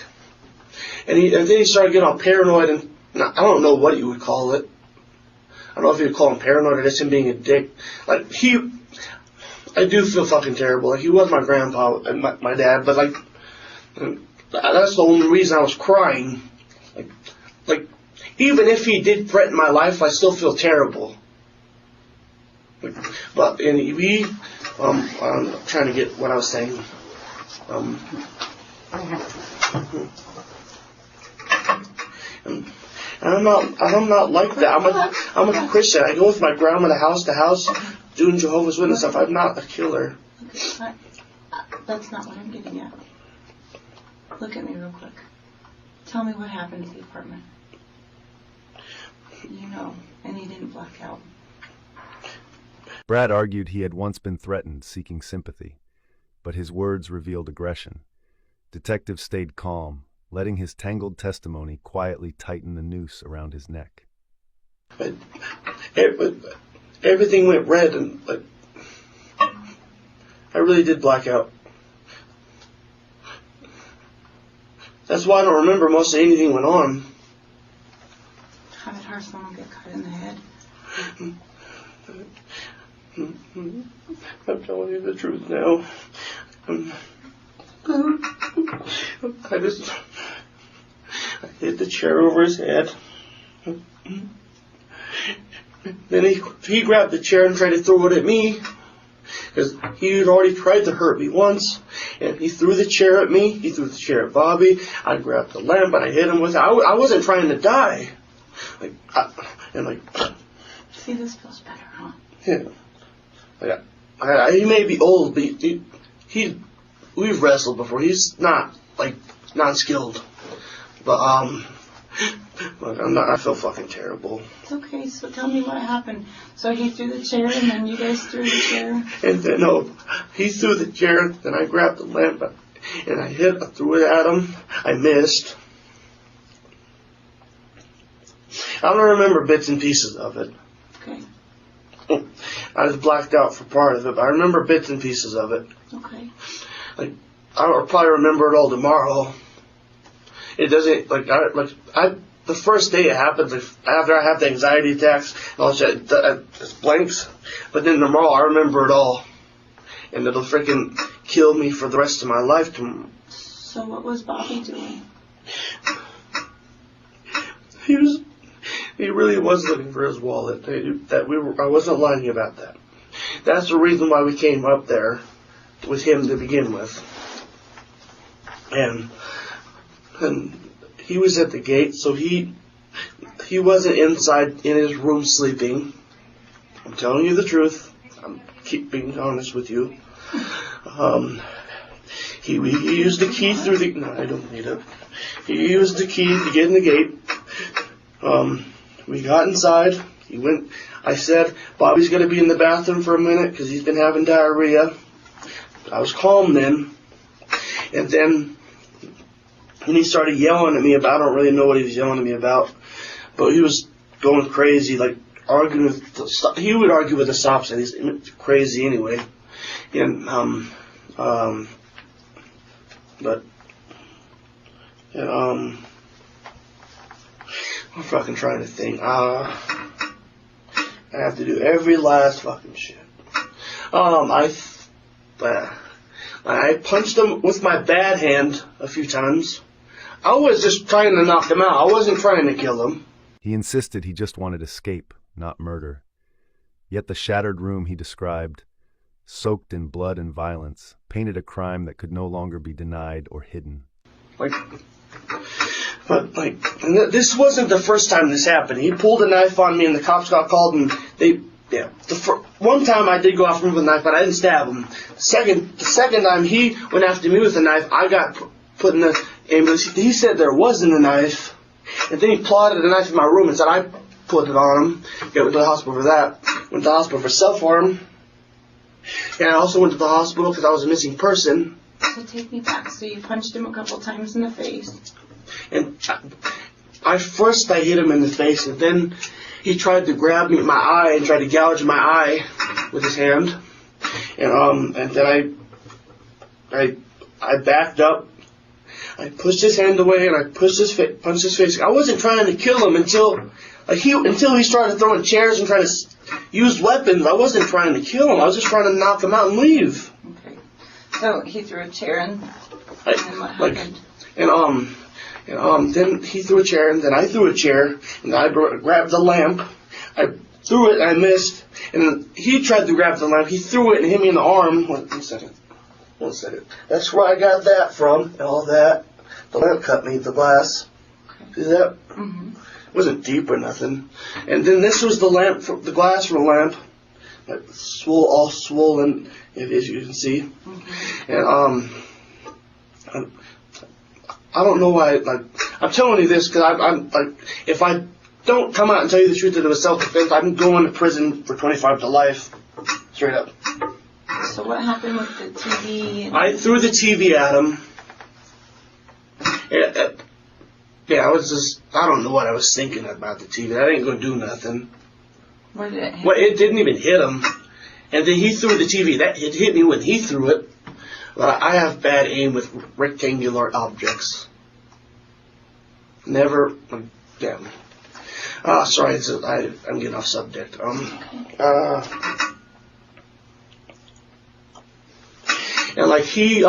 And then he started getting all paranoid, and I don't know what you would call it. I don't know if you would call him paranoid or just him being a dick. Like, I do feel fucking terrible. Like, he was my grandpa and my dad, but like, that's the only reason I was crying. Like, even if he did threaten my life, I still feel terrible. But, and I'm trying to get what I was saying. And I'm not like that. I'm a Christian. I go with my grandma to house, doing Jehovah's Witness stuff. I'm not a killer. Okay, that's not what I'm getting at. Look at me real quick. Tell me what happened at the apartment. You know, and he didn't black out. Brad argued he had once been threatened, seeking sympathy, but his words revealed aggression. Detective stayed calm, letting his tangled testimony quietly tighten the noose around his neck. But everything went red, and like, I really did black out. That's why I don't remember most of anything went on. How did her someone get cut in the head? I'm telling you the truth now. I hit the chair over his head. Then he grabbed the chair and tried to throw it at me, because he had already tried to hurt me once. And he threw the chair at me. He threw the chair at Bobby. I grabbed the lamp and I hit him with it. I wasn't trying to die. See, this feels better, huh? Yeah. He may be old, but we've wrestled before. He's not skilled. But I feel fucking terrible. It's okay, so tell me what happened. So he threw the chair and then you guys threw the chair? And then, he threw the chair, then I grabbed the lamp and I threw it at him. I missed. I don't remember bits and pieces of it. Okay. I was blacked out for part of it, but I remember bits and pieces of it. Okay. I'll probably remember it all tomorrow. It doesn't, the first day it happens, after I have the anxiety attacks, and all that, it's blanks. But then tomorrow I remember it all. And it'll freaking kill me for the rest of my life. So what was Bobby doing? He really was looking for his wallet. I wasn't lying about that. That's the reason why we came up there with him to begin with. And he was at the gate, so he wasn't inside in his room sleeping. I'm telling you the truth. I'm being honest with you. He used the key through the... No, I don't need it. He used the key to get in the gate. We got inside. He went... I said, Bobby's going to be in the bathroom for a minute because he's been having diarrhea. I was calm then. And then he started yelling at me about... I don't really know what he was yelling at me about. But he was going crazy, arguing with... He would argue with the stop sign. He's crazy anyway. And, I'm fucking trying to think. I have to do every last fucking shit. I punched him with my bad hand a few times. I was just trying to knock him out. I wasn't trying to kill him. He insisted he just wanted escape, not murder. Yet the shattered room he described, soaked in blood and violence, painted a crime that could no longer be denied or hidden. This wasn't the first time this happened. He pulled a knife on me and the cops got called and one time I did go after him with a knife, but I didn't stab him. The second time he went after me with a knife, I got put in the ambulance. He said there wasn't a knife. And then he plotted a knife in my room and said I put it on him. Went to the hospital for that. Went to the hospital for self-harm. And I also went to the hospital because I was a missing person. So take me back. So you punched him a couple times in the face. And I hit him in the face, and then he tried to grab me in my eye and tried to gouge my eye with his hand. And then I backed up. I pushed his hand away and I punched his face. I wasn't trying to kill him until he started throwing chairs and trying to use weapons. I wasn't trying to kill him. I was just trying to knock him out and leave. Okay. So he threw a chair and then what happened? Then he threw a chair, and then I threw a chair, and I grabbed the lamp. I threw it, and I missed. And then he tried to grab the lamp. He threw it and hit me in the arm. One second. That's where I got that from, and all that. The lamp cut me, the glass. See that? Mm-hmm. It wasn't deep or nothing. And then this was the lamp, the glass from the lamp. All swollen, as you can see. Mm-hmm. And I don't know why. I'm telling you this because I'm if I don't come out and tell you the truth that it was self-defense, I'm going to prison for 25 to life, straight up. So what happened with the TV? I threw the TV at him. Yeah, I don't know what I was thinking about the TV. That ain't going to do nothing. Where did it hit? Well, it didn't even hit him. And then he threw the TV. It hit me when he threw it. But I have bad aim with rectangular objects. Never, damn. Sorry, I'm getting off subject. And he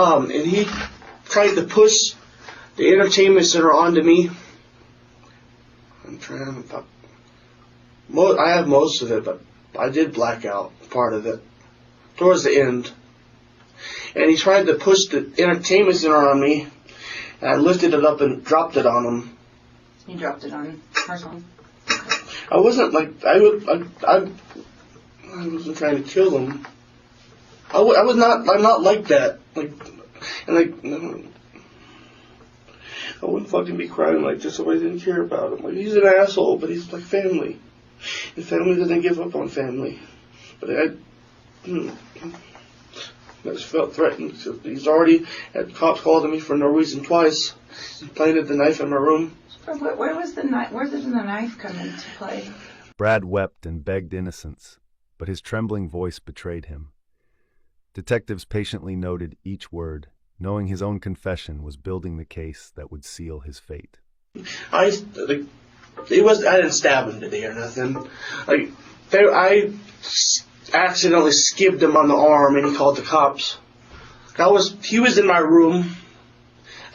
tried to push the entertainment center onto me. I have most of it, but I did black out part of it towards the end. And he tried to push the entertainment center on me, and I lifted it up and dropped it on him. You dropped it on Harson. I wasn't I wasn't trying to kill him. I'm not like that. I wouldn't fucking be crying like this if I didn't care about him. He's an asshole, but he's like family. And family doesn't give up on family. But I just felt threatened. He's already had cops called me for no reason twice. He planted the knife in my room. Where was the knife? Where did the knife come into play? Brad wept and begged innocence, but his trembling voice betrayed him. Detectives patiently noted each word, knowing his own confession was building the case that would seal his fate. I didn't stab him today or nothing. I accidentally skipped him on the arm and he called the cops. He was in my room.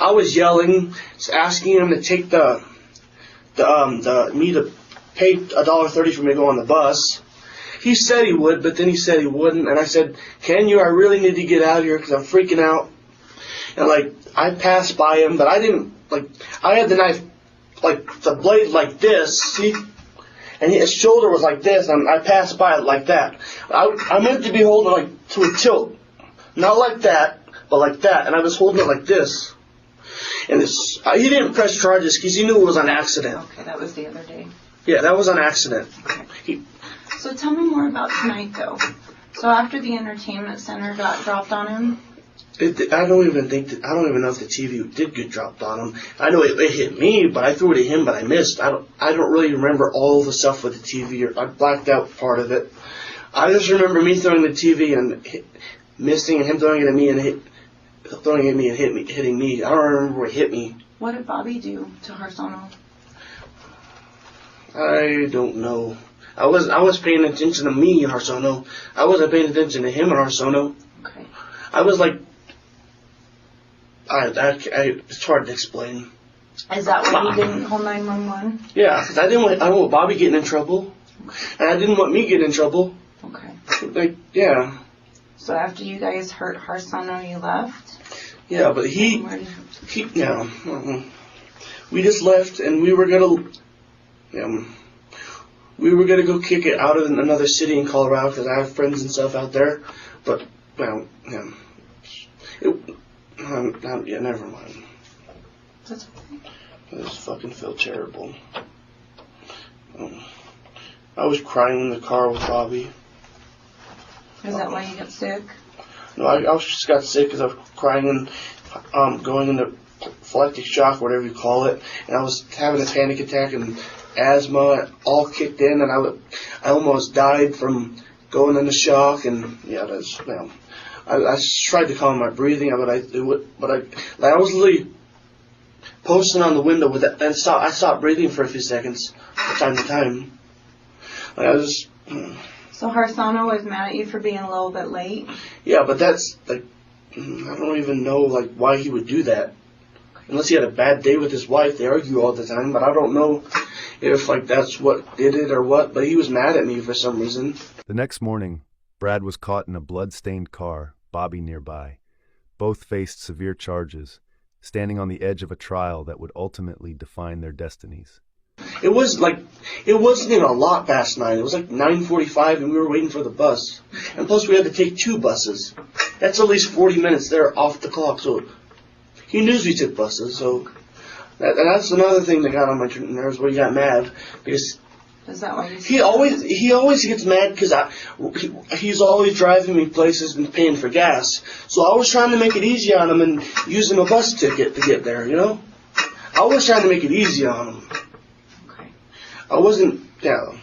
I was yelling, asking him to take me to pay $1.30 for me to go on the bus. He said he would, but then he said he wouldn't. And I said, "Can you? I really need to get out of here because I'm freaking out." And I passed by him, but I didn't I had the knife the blade like this, see? And his shoulder was like this, and I passed by it like that. I meant to be holding to a tilt. Not like that, but like that. And I was holding it like this. And he didn't press charges because he knew it was an accident. Okay, that was the other day. Yeah, that was an accident. Okay. So tell me more about tonight, though. So after the entertainment center got dropped on him? I don't even know if the TV did get dropped on him. I know it hit me, but I threw it at him, but I missed. I don't really remember all the stuff with the TV. I blacked out part of it. I just remember me throwing the TV and missing, and him throwing it at me and hitting me. I don't remember what hit me. What did Bobby do to Harsono? I don't know. I was paying attention to me and Harsono. I wasn't paying attention to him and Harsono. Okay. I was it's hard to explain. Is that why you didn't call 911? Yeah, because I don't want Bobby getting in trouble, and I didn't want me getting in trouble. Okay. Yeah. So after you guys hurt Harsono, you left? Yeah, but we just left, and we were gonna go kick it out of another city in Colorado because I have friends and stuff out there. But never mind. That's okay. I just fucking feel terrible. I was crying in the car with Bobby. Is that why you got sick? No, I just got sick because I was crying and going into anaphylactic shock, whatever you call it, and I was having a panic attack and asthma all kicked in, and I almost died from going into shock. And yeah, that's I tried to calm my breathing, but I was literally posting on the window with it, and I stopped breathing for a few seconds, from time to time. Like I was. So Harsano was mad at you for being a little bit late? Yeah, but that's like, I don't even know like why he would do that. Unless he had a bad day with his wife, they argue all the time. But I don't know if like that's what did it or what. But he was mad at me for some reason. The next morning, Brad was caught in a blood-stained car, Bobby nearby. Both faced severe charges, standing on the edge of a trial that would ultimately define their destinies. It wasn't even a lot past 9. It was like 9:45, and we were waiting for the bus. And plus, we had to take 2 buses. That's at least 40 minutes there off the clock. So he knew we took buses. So that's another thing that got on my nerves. Where he got mad because Is that why you? he always gets mad because he's always driving me places and paying for gas. So I was trying to make it easy on him and using a bus ticket to get there. You know, I was trying to make it easy on him. I wasn't, yeah.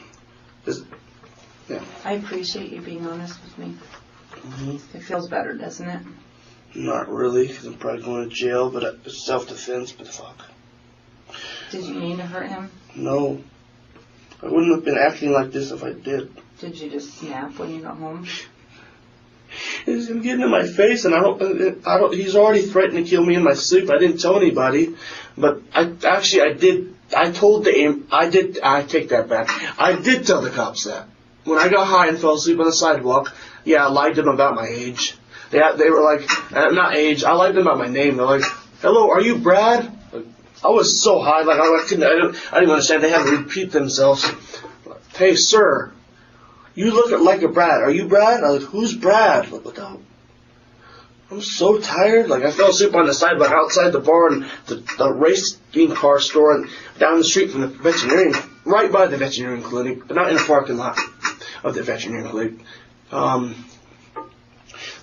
I appreciate you being honest with me. Mm-hmm. It feels better, doesn't it? Not really, because I'm probably going to jail, but it's self-defense, but fuck. Did you mean to hurt him? No. I wouldn't have been acting like this if I did. Did you just snap when you got home? He's been getting in my face, and I don't, he's already threatened to kill me in my sleep. I didn't tell anybody, but I did. I take that back. I did tell the cops that. When I got high and fell asleep on the sidewalk, yeah, I lied to them about my age. They were like, not age, I lied to them about my name. They're like, hello, are you Brad? Like, I was so high, like, I didn't understand. They had to repeat themselves. Hey, sir, you look like a Brad. Are you Brad? I was like, who's Brad? Like, what the hell? I'm so tired. Like, I fell asleep on the sidewalk outside the bar and the racing car store and down the street from the veterinarian, right by the veterinarian clinic, but not in the parking lot of the veterinarian clinic.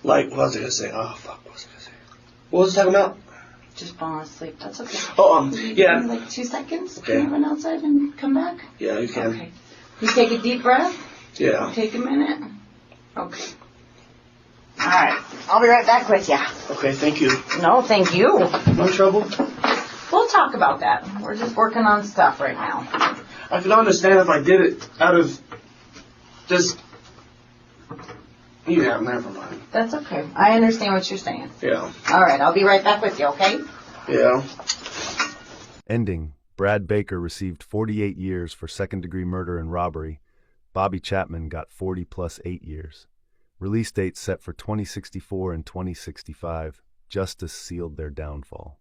Like, what was I going to say? Oh, fuck, what was I going to say? What was I talking about? Just falling asleep. That's okay. Oh, yeah. Give me like 2 seconds. Okay. Can I run outside and come back? Yeah, you can. Okay. You take a deep breath. Yeah. Take a minute. Okay. All right. I'll be right back with you. Okay, thank you. No, thank you. No trouble? We'll talk about that. We're just working on stuff right now. I could understand if I did it out of just... Yeah, never mind. That's okay. I understand what you're saying. Yeah. All right. I'll be right back with you, okay? Yeah. Ending, Brad Baker received 48 years for second-degree murder and robbery. Bobby Chapman got 40 plus 8 years. Release dates set for 2064 and 2065. Justice sealed their downfall.